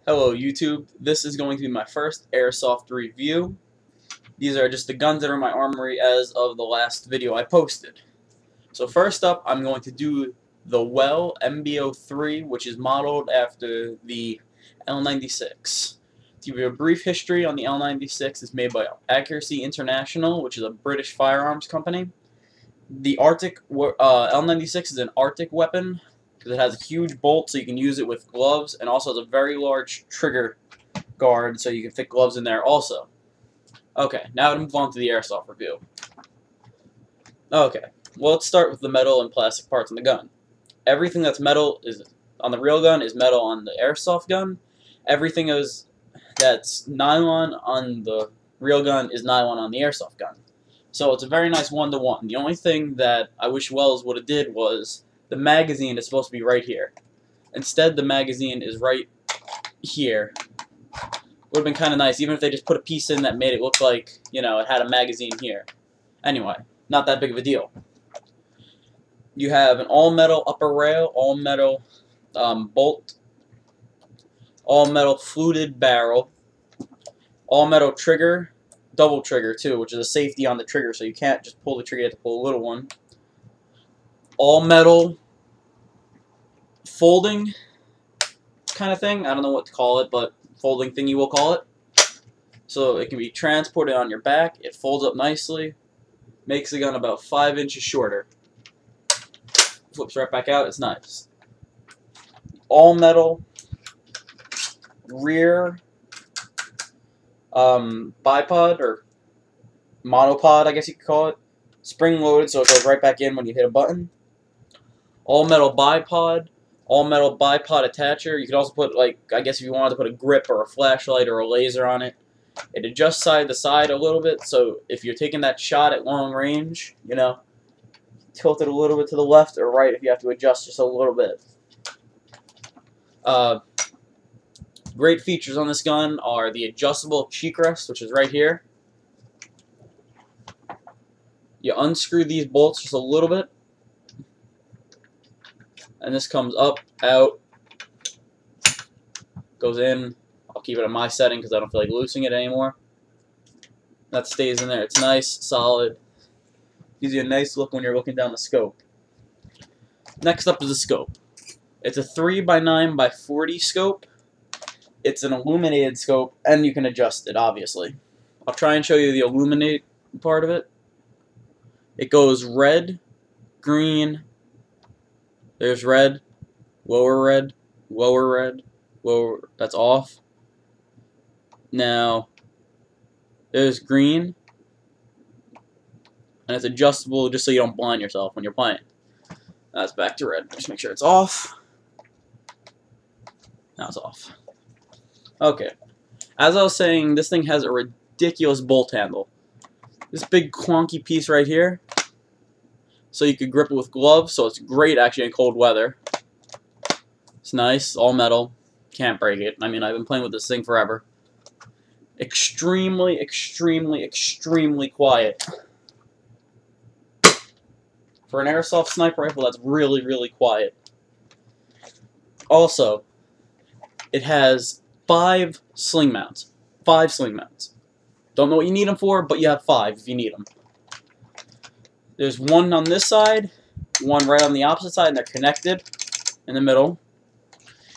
Hello YouTube, this is going to be my first airsoft review. These are just the guns that are in my armory as of the last video I posted. So first up, I'm going to do the Well MB03, which is modeled after the L96. To give you a brief history on the L96, it's made by Accuracy International, which is a British firearms company. The L96 is an Arctic weapon, because it has a huge bolt so you can use it with gloves, and also has a very large trigger guard so you can fit gloves in there also. Okay, now to move on to the airsoft review. Okay, well, let's start with the metal and plastic parts on the gun. Everything that's metal is on the real gun is metal on the airsoft gun. Everything that's nylon on the real gun is nylon on the airsoft gun. So it's a very nice one-to-one. The only thing that I wish Wells would have did was the magazine is supposed to be right here. Instead, the magazine is right here. Would have been kind of nice, even if they just put a piece in that made it look like, you know, it had a magazine here. Anyway, not that big of a deal. You have an all-metal upper rail, all-metal bolt, all-metal fluted barrel, all-metal trigger, double trigger too, which is a safety on the trigger, so you can't just pull the trigger, you have to pull a little one. All-metal folding kind of thing. I don't know what to call it, but folding thing you will call it. So it can be transported on your back. It folds up nicely. Makes the gun about 5 inches shorter. Flips right back out. It's nice. All metal rear bipod or monopod, I guess you could call it. Spring loaded, so it goes right back in when you hit a button. All metal bipod. All metal bipod attacher. You could also put, like, I guess if you wanted to put a grip or a flashlight or a laser on it. It adjusts side to side a little bit, so if you're taking that shot at long range, you know, tilt it a little bit to the left or right if you have to adjust just a little bit. Great features on this gun are the adjustable cheek rest, which is right here. You unscrew these bolts just a little bit, and this comes up, out, goes in. I'll keep it on my setting because I don't feel like loosening it anymore. That stays in there. It's nice, solid. Gives you a nice look when you're looking down the scope. Next up is the scope. It's a 3x9x40 scope. It's an illuminated scope, and you can adjust it, obviously. I'll try and show you the illuminate part of it. It goes red, green, there's red, lower, lower, that's off. Now, there's green, and it's adjustable just so you don't blind yourself when you're playing. That's back to red. Just make sure it's off. Now it's off. Okay. As I was saying, this thing has a ridiculous bolt handle. This big clunky piece right here, so you could grip it with gloves, so it's great actually in cold weather. It's nice, all metal, can't break it. I mean, I've been playing with this thing forever. Extremely, extremely, extremely quiet. For an airsoft sniper rifle, that's really, really quiet. Also, it has 5 sling mounts. 5 sling mounts. Don't know what you need them for, but you have 5 if you need them. There's one on this side, one right on the opposite side, and they're connected in the middle.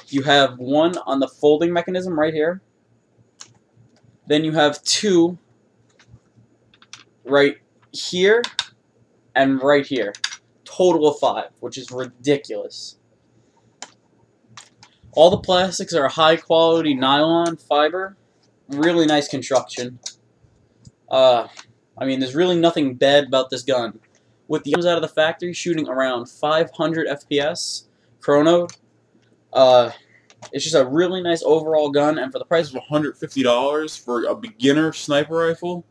You have one on the folding mechanism right here. Then you have 2 right here and right here. Total of 5, which is ridiculous. All the plastics are high quality nylon fiber. Really nice construction. I mean, there's really nothing bad about this gun. With the guns out of the factory shooting around 500 FPS chrono, it's just a really nice overall gun, and for the price of $150 for a beginner sniper rifle,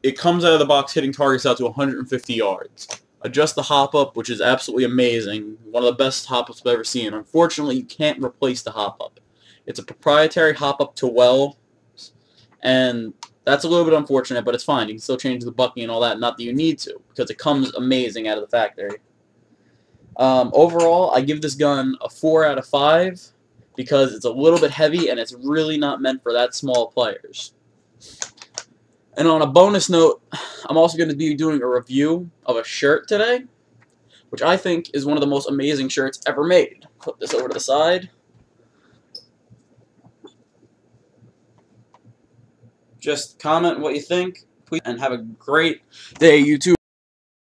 it comes out of the box hitting targets out to 150 yards. Adjust the hop-up, which is absolutely amazing. One of the best hop-ups I've ever seen. Unfortunately, you can't replace the hop-up. It's a proprietary hop-up to Wells, and that's a little bit unfortunate, but it's fine. You can still change the bucking and all that, not that you need to, because it comes amazing out of the factory. Overall, I give this gun a 4 out of 5. because it's a little bit heavy and it's really not meant for that small players. And on a bonus note, I'm also going to be doing a review of a shirt today, which I think is one of the most amazing shirts ever made. Put this over to the side. Just comment what you think, please, and have a great day, YouTube.